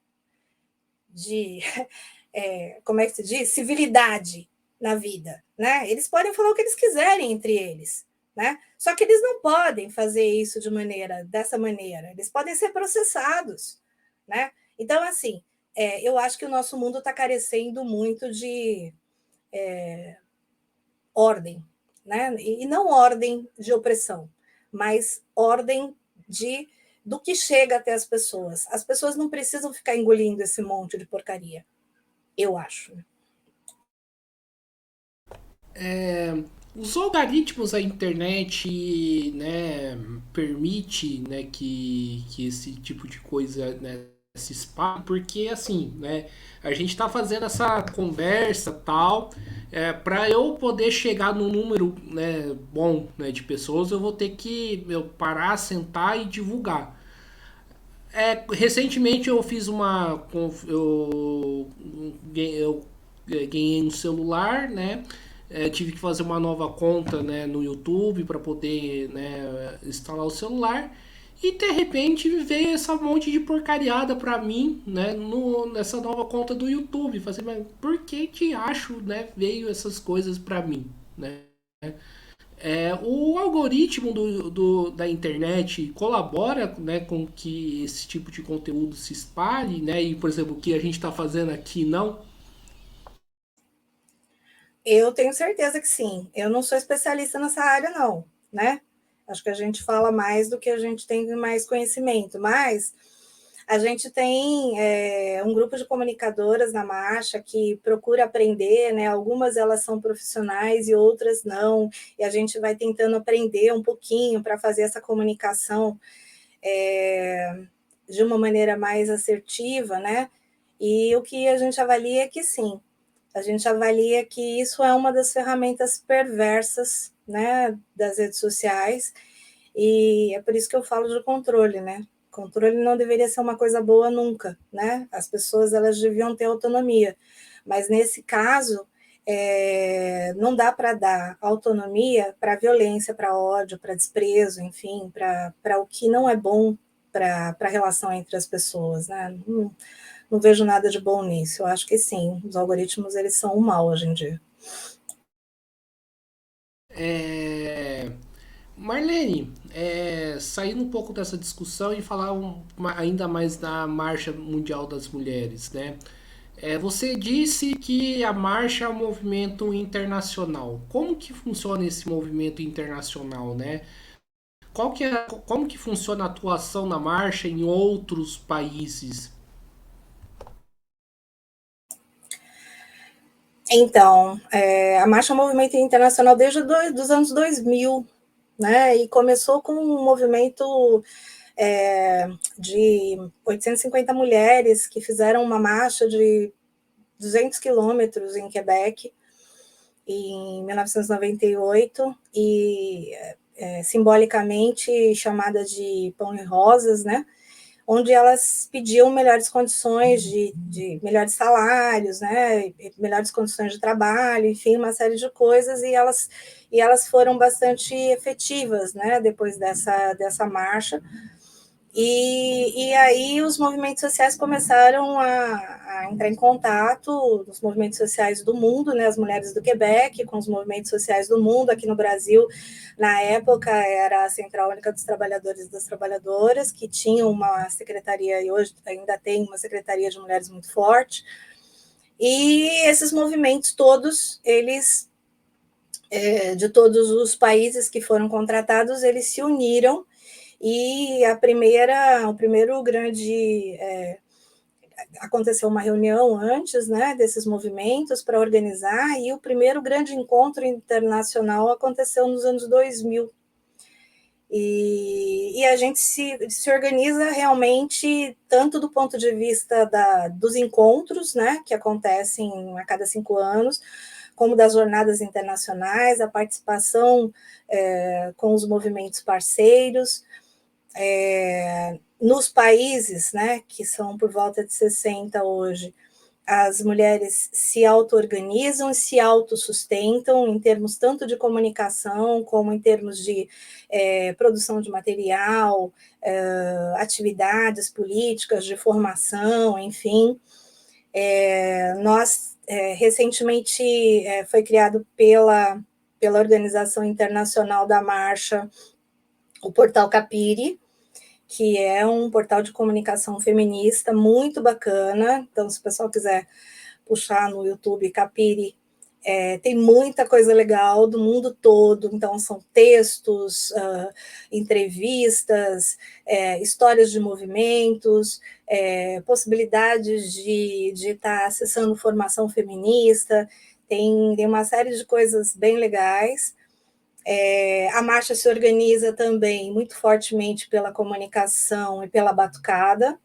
como é que se diz? Civilidade na vida, né? Eles podem falar o que eles quiserem entre eles, né? Só que eles não podem fazer isso dessa maneira. Eles podem ser processados, né? Então, assim, eu acho que o nosso mundo está carecendo muito de ordem, né? E não ordem de opressão, mas ordem do que chega até as pessoas. As pessoas não precisam ficar engolindo esse monte de porcaria, eu acho. Os algoritmos da internet, né, permite, né, que esse tipo de coisa, né, se espalhe, porque assim, né, a gente está fazendo essa conversa tal, para eu poder chegar no número, né, bom, né, de pessoas, eu vou ter que parar, sentar e divulgar. Recentemente eu fiz eu ganhei um celular, né? Tive que fazer uma nova conta, né, no YouTube para poder, né, instalar o celular. E de repente veio essa monte de porcariada para mim, né, nessa nova conta do YouTube. Falei, mas por que te acho, né, veio essas coisas para mim, né? O algoritmo da internet colabora, né, com que esse tipo de conteúdo se espalhe, né? E, por exemplo, o que a gente está fazendo aqui não. Eu tenho certeza que sim. Eu não sou especialista nessa área, não, né? Acho que a gente fala mais do que a gente tem mais conhecimento, mas a gente tem um grupo de comunicadoras na marcha que procura aprender, né? Algumas elas são profissionais e outras não, e a gente vai tentando aprender um pouquinho para fazer essa comunicação de uma maneira mais assertiva, né? E o que a gente avalia é que sim, a gente avalia que isso é uma das ferramentas perversas, né, das redes sociais, e é por isso que eu falo de controle, né? Controle não deveria ser uma coisa boa nunca, né? As pessoas elas deviam ter autonomia, mas nesse caso não dá para dar autonomia para violência, para ódio, para desprezo, enfim, para o que não é bom para a relação entre as pessoas, né? Não vejo nada de bom nisso. Eu acho que sim, os algoritmos eles são um mal hoje em dia. Marlene, saindo um pouco dessa discussão e falar ainda mais da Marcha Mundial das Mulheres, né? Você disse que a marcha é um movimento internacional. Como que funciona esse movimento internacional, né? Como que funciona a atuação na marcha em outros países? Então, a marcha é um movimento internacional desde os anos 2000, né? E começou com um movimento de 850 mulheres que fizeram uma marcha de 200 quilômetros em Quebec em 1998 e simbolicamente chamada de Pão e Rosas, né? Onde elas pediam melhores condições de melhores salários, né? Melhores condições de trabalho, enfim, uma série de coisas, e elas foram bastante efetivas, né? Depois dessa marcha. E aí os movimentos sociais começaram a entrar em contato, os movimentos sociais do mundo, né, as mulheres do Quebec, com os movimentos sociais do mundo. Aqui no Brasil, na época, era a Central Única dos Trabalhadores e das Trabalhadoras, que tinha uma secretaria, e hoje ainda tem uma secretaria de mulheres muito forte. E esses movimentos todos, eles, de todos os países que foram contratados, eles se uniram. E o primeiro grande aconteceu uma reunião antes, né, desses movimentos para organizar, e o primeiro grande encontro internacional aconteceu nos anos 2000. E a gente se organiza realmente tanto do ponto de vista dos encontros, né, que acontecem a cada 5 anos, como das jornadas internacionais, a participação com os movimentos parceiros, nos países, né, que são por volta de 60 hoje, as mulheres se auto-organizam, se autossustentam em termos tanto de comunicação como em termos de produção de material, atividades políticas, de formação, enfim. Nós, recentemente, foi criado pela Organização Internacional da Marcha o Portal Capire, que é um portal de comunicação feminista muito bacana. Então, se o pessoal quiser puxar no YouTube Capire Tem muita coisa legal do mundo todo, então são textos, entrevistas, histórias de movimentos, possibilidades de estar acessando formação feminista, tem uma série de coisas bem legais. A marcha se organiza também muito fortemente pela comunicação e pela batucada,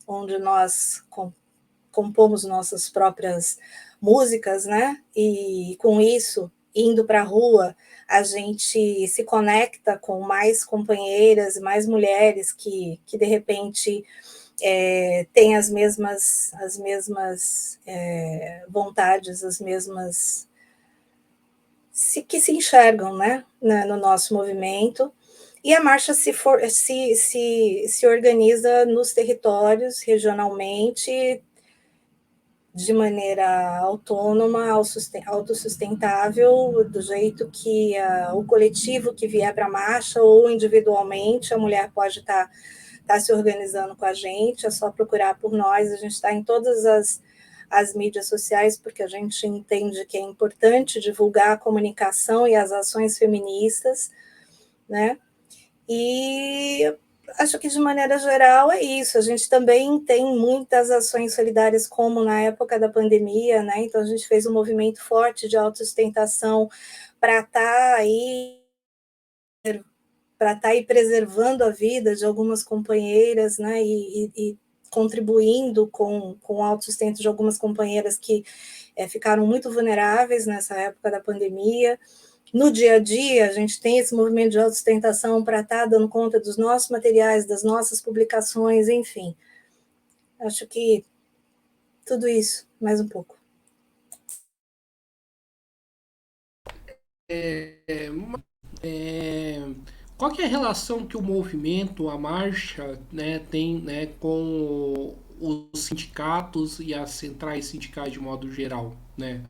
onde nós compomos nossas próprias músicas, né? E com isso, indo para a rua, a gente se conecta com mais companheiras, mais mulheres que de repente têm as mesmas vontades, as mesmas que se enxergam, né, no nosso movimento. E a marcha se organiza nos territórios, regionalmente, de maneira autônoma, autossustentável, do jeito que o coletivo que vier para a marcha, ou individualmente, a mulher pode estar se organizando com a gente, é só procurar por nós, a gente está em todas as mídias sociais, porque a gente entende que é importante divulgar a comunicação e as ações feministas, né? E acho que, de maneira geral, é isso. A gente também tem muitas ações solidárias, como na época da pandemia, né? Então, a gente fez um movimento forte de autossustentação para estar aí preservando a vida de algumas companheiras, né? E contribuindo com o autossustento de algumas companheiras que ficaram muito vulneráveis nessa época da pandemia. No dia a dia, a gente tem esse movimento de autossustentação para estar dando conta dos nossos materiais, das nossas publicações, enfim. Acho que tudo isso, mais um pouco. Qual que é a relação que o movimento, a marcha, né, tem, né, com os sindicatos e as centrais sindicais de modo geral, né,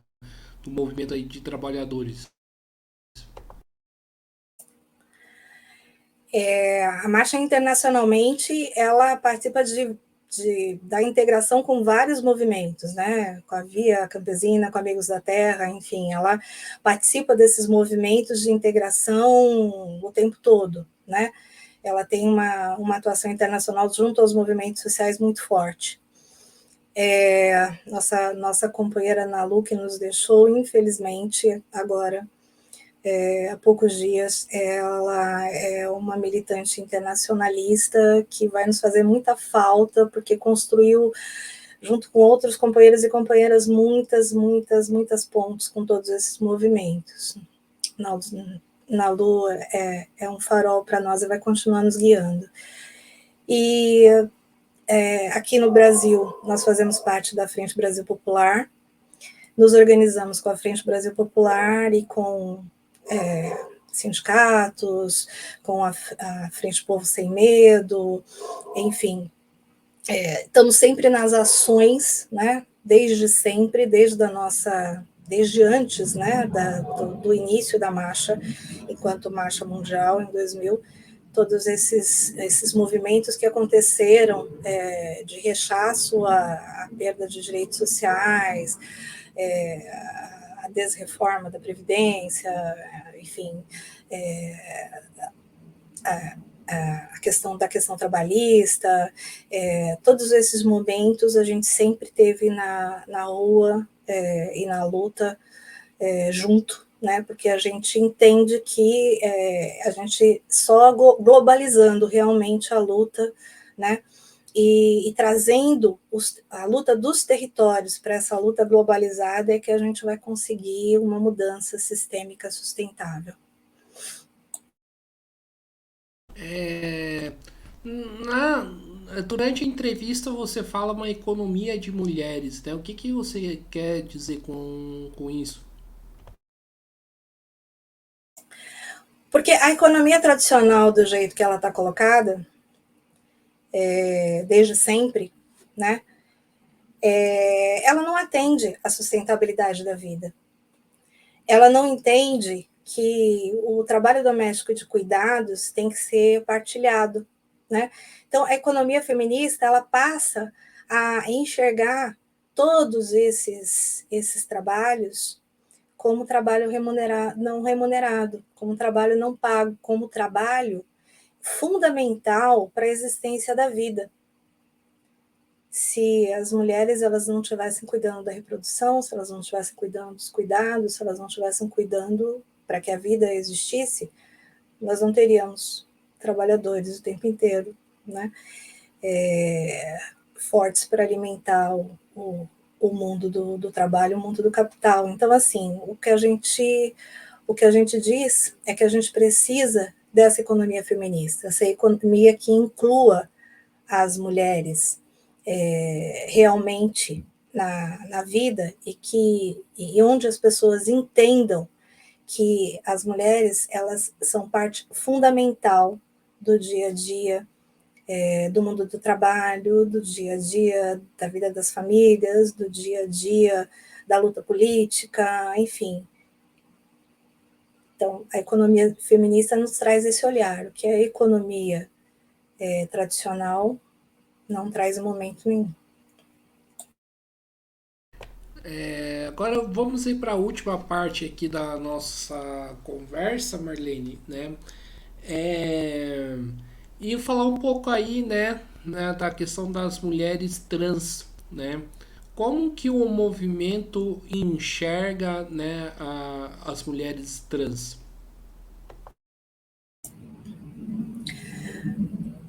do movimento aí de trabalhadores? A marcha internacionalmente, ela participa da integração com vários movimentos, né? Com a Via Campesina, com Amigos da Terra, enfim, ela participa desses movimentos de integração o tempo todo, né? Ela tem uma atuação internacional junto aos movimentos sociais muito forte. Nossa companheira Ana Lu, que nos deixou, infelizmente, agora, há poucos dias, ela é uma militante internacionalista que vai nos fazer muita falta, porque construiu, junto com outros companheiros e companheiras, muitas pontes com todos esses movimentos. Nalu é um farol para nós e vai continuar nos guiando. E aqui no Brasil, nós fazemos parte da Frente Brasil Popular, nos organizamos com a Frente Brasil Popular e com sindicatos, com a Frente Povo Sem Medo, enfim, estamos sempre nas ações, né? Desde sempre, desde antes, né, do início da marcha, enquanto marcha mundial em 2000, todos esses movimentos que aconteceram de rechaço à perda de direitos sociais, a desreforma da Previdência, enfim, a questão trabalhista, todos esses momentos a gente sempre teve na rua e na luta junto, né? Porque a gente entende que a gente só globalizando realmente a luta, né? E trazendo a luta dos territórios para essa luta globalizada é que a gente vai conseguir uma mudança sistêmica sustentável. Durante a entrevista você fala uma economia de mulheres, né? O que você quer dizer com isso? Porque a economia tradicional, do jeito que ela está colocada, desde sempre, né? Ela não atende à sustentabilidade da vida. Ela não entende que o trabalho doméstico de cuidados tem que ser partilhado, né? Então, a economia feminista, ela passa a enxergar todos esses trabalhos como trabalho remunerado, não remunerado, como trabalho não pago, como trabalho fundamental para a existência da vida. Se as mulheres elas não estivessem cuidando da reprodução, se elas não estivessem cuidando dos cuidados, se elas não estivessem cuidando para que a vida existisse, nós não teríamos trabalhadores o tempo inteiro, né? Fortes para alimentar o mundo do trabalho, o mundo do capital. Então, assim, o que a gente diz é que a gente precisa dessa economia feminista, essa economia que inclua as mulheres realmente na vida e onde as pessoas entendam que as mulheres elas são parte fundamental do dia a dia, do mundo do trabalho, do dia a dia da vida das famílias, do dia a dia da luta política, enfim. Então, a economia feminista nos traz esse olhar, o que a economia tradicional não traz em momento nenhum. Agora vamos ir para a última parte aqui da nossa conversa, Marlene, né? É, e falar um pouco aí, né, da questão das mulheres trans, né? Como que o movimento enxerga, né, as mulheres trans?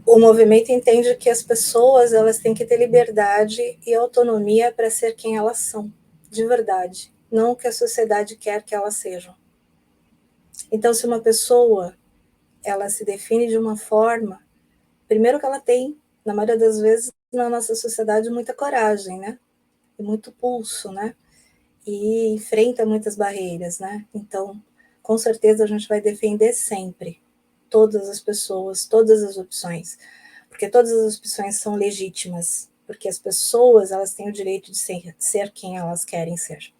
O movimento entende que as pessoas elas têm que ter liberdade e autonomia para ser quem elas são, de verdade, não o que a sociedade quer que elas sejam. Então, se uma pessoa ela se define de uma forma, primeiro que ela tem, na maioria das vezes, na nossa sociedade, muita coragem, né? E muito pulso, né? E enfrenta muitas barreiras, né? Então, com certeza a gente vai defender sempre todas as pessoas, todas as opções, porque todas as opções são legítimas, porque as pessoas elas têm o direito de ser quem elas querem ser.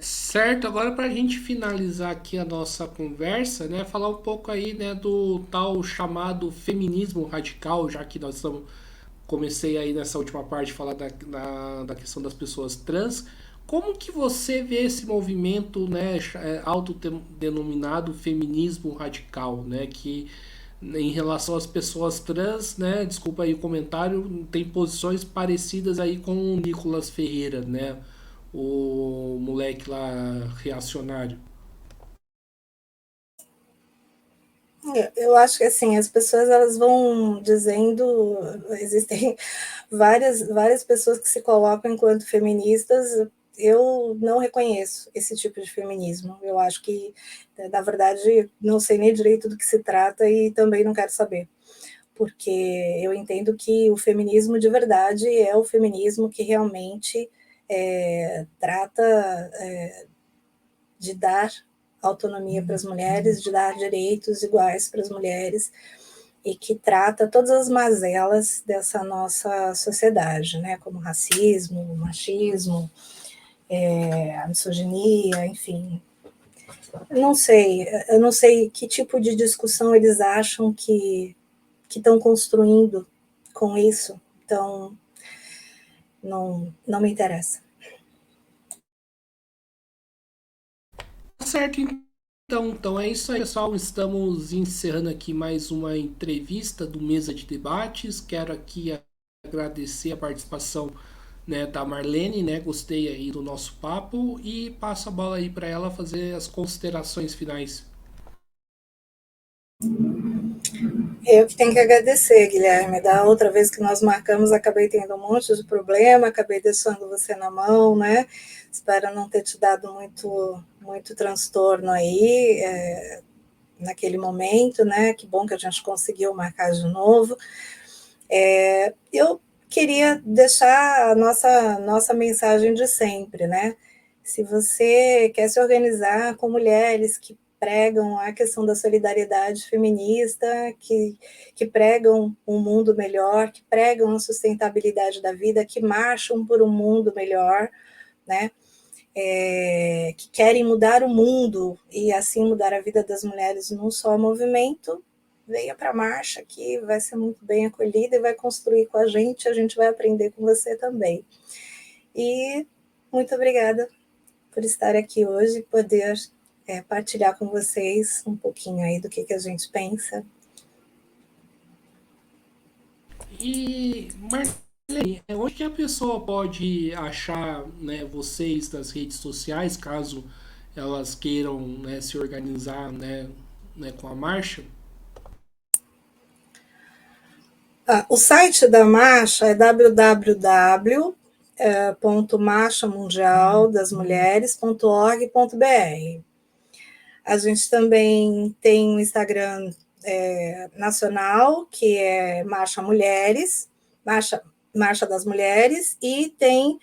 Certo, agora para a gente finalizar aqui a nossa conversa, né, falar um pouco aí, né, do tal chamado feminismo radical, já que nós estamos comecei aí nessa última parte a falar da questão das pessoas trans. Como que você vê esse movimento, né, autodenominado feminismo radical, né, que em relação às pessoas trans, né, desculpa aí o comentário, tem posições parecidas aí com o Nicolas Ferreira, né, o moleque lá reacionário. Eu acho que assim as pessoas elas vão dizendo, existem várias pessoas que se colocam enquanto feministas. Eu não reconheço esse tipo de feminismo. Eu acho que, na verdade, não sei nem direito do que se trata e também não quero saber, porque eu entendo que o feminismo de verdade é o feminismo que realmente trata de dar autonomia para as mulheres, de dar direitos iguais para as mulheres e que trata todas as mazelas dessa nossa sociedade, né, como racismo, machismo, a misoginia, enfim. Eu não sei que tipo de discussão eles acham que estão construindo com isso, então não me interessa. Tá certo, então é isso aí, pessoal. Estamos encerrando aqui mais uma entrevista do Mesa de Debates. Quero aqui agradecer a participação, né, da Marlene, né? Gostei aí do nosso papo e passo a bola aí para ela fazer as considerações finais. Eu que tenho que agradecer, Guilherme. Da outra vez que nós marcamos, acabei tendo um monte de problema, acabei deixando você na mão, né? Espero não ter te dado muito transtorno aí naquele momento, né? Que bom que a gente conseguiu marcar de novo. Eu queria deixar a nossa mensagem de sempre, né? Se você quer se organizar com mulheres que pregam a questão da solidariedade feminista, que pregam um mundo melhor, que pregam a sustentabilidade da vida, que marcham por um mundo melhor, né? Que querem mudar o mundo e assim mudar a vida das mulheres num só movimento, venha para a marcha que vai ser muito bem acolhida e vai construir com a gente vai aprender com você também. E muito obrigada por estar aqui hoje e poder partilhar com vocês um pouquinho aí do que a gente pensa. E, Marlene, onde que a pessoa pode achar, né, vocês nas redes sociais, caso elas queiram, né, se organizar, né, com a marcha? O site da marcha é www.marchamundialdasmulheres.org.br. A gente também tem um Instagram nacional, que é Marcha Mulheres, Marcha das Mulheres, e tem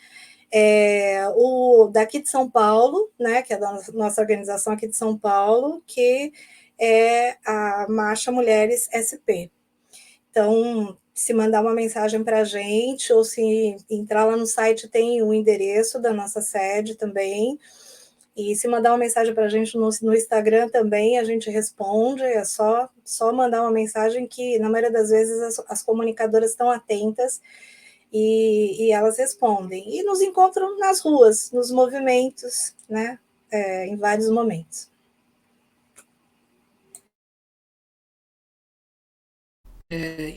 o daqui de São Paulo, né, que é da nossa organização aqui de São Paulo, que é a Marcha Mulheres SP. Então, se mandar uma mensagem para a gente, ou se entrar lá no site, tem o endereço da nossa sede também. E se mandar uma mensagem para a gente no Instagram também, a gente responde. É só mandar uma mensagem que, na maioria das vezes, as comunicadoras estão atentas e elas respondem. E nos encontram nas ruas, nos movimentos, né? Em vários momentos.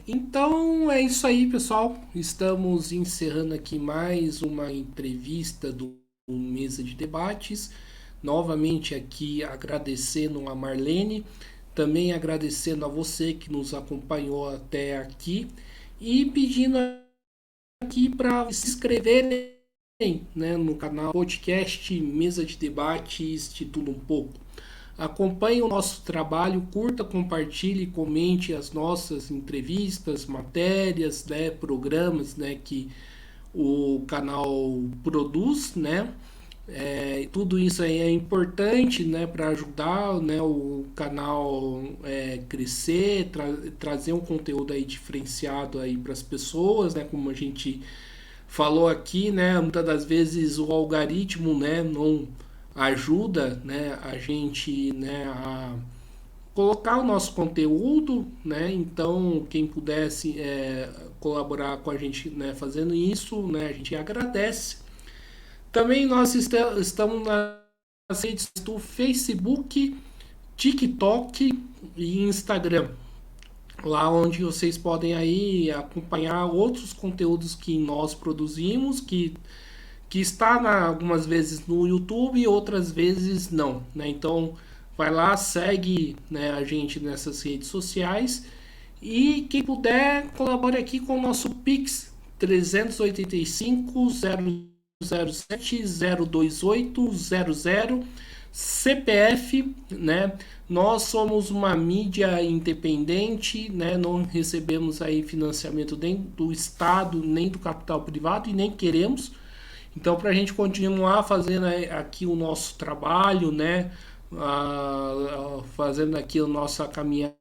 Então é isso aí, pessoal. Estamos encerrando aqui mais uma entrevista do Mesa de Debates. Novamente aqui agradecendo a Marlene, também agradecendo a você que nos acompanhou até aqui e pedindo aqui para se inscreverem, né, no canal podcast Mesa de Debates de Tudo Um Pouco. Acompanhe o nosso trabalho, curta, compartilhe, comente as nossas entrevistas, matérias, né, programas, né, que o canal produz, né? Tudo isso aí é importante, né, para ajudar, né, o canal crescer, trazer um conteúdo aí diferenciado aí para as pessoas, né, como a gente falou aqui, né, muitas das vezes o algoritmo, né, não ajuda, né, a gente, né, a colocar o nosso conteúdo, né? Então, quem pudesse colaborar com a gente, né, fazendo isso, né, a gente agradece. Também nós estamos nas redes do Facebook, TikTok e Instagram, lá onde vocês podem aí acompanhar outros conteúdos que nós produzimos, que está algumas vezes no YouTube e outras vezes não, né? Então vai lá, segue, né, a gente nessas redes sociais e quem puder colabore aqui com o nosso Pix 385 007 02800 CPF, né? Nós somos uma mídia independente, né? Não recebemos aí financiamento nem do Estado, nem do capital privado e nem queremos. Então, para a gente continuar fazendo aqui o nosso trabalho, né, fazendo aqui a nossa caminhada,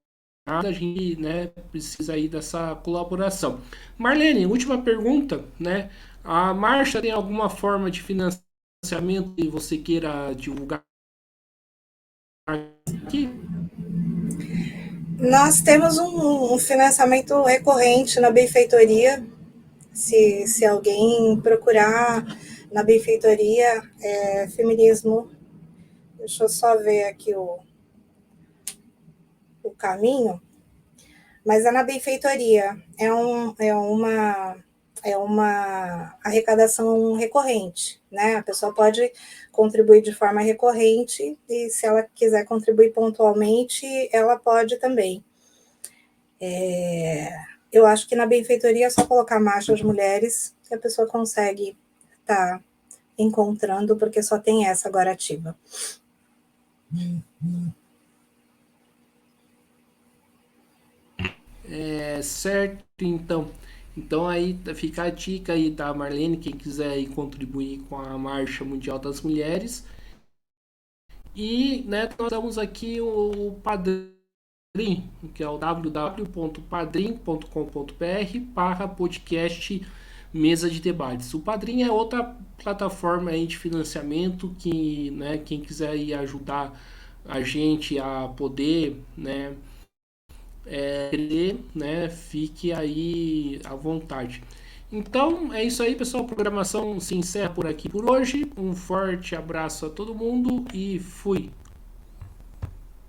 a gente, né, precisa aí dessa colaboração. Marlene, última pergunta, né? A marcha tem alguma forma de financiamento que você queira divulgar aqui? Nós temos um financiamento recorrente na benfeitoria. Se alguém procurar na benfeitoria feminismo, deixa eu só ver aqui o caminho, mas é na benfeitoria, é uma arrecadação recorrente, né? A pessoa pode contribuir de forma recorrente e se ela quiser contribuir pontualmente, ela pode também. Eu acho que na benfeitoria é só colocar marchas mulheres que a pessoa consegue estar encontrando, porque só tem essa agora ativa. Certo, então. Então aí fica a dica aí, tá, Marlene? Quem quiser aí contribuir com a Marcha Mundial das Mulheres. E, né, nós temos aqui o Padrim, que é o www.padrim.com.br/podcast Mesa de Debates. O Padrim é outra plataforma aí de financiamento que, né, quem quiser aí ajudar a gente a poder, né, né, fique aí à vontade. Então é isso aí, pessoal. A programação se encerra por aqui por hoje. Um forte abraço a todo mundo e fui.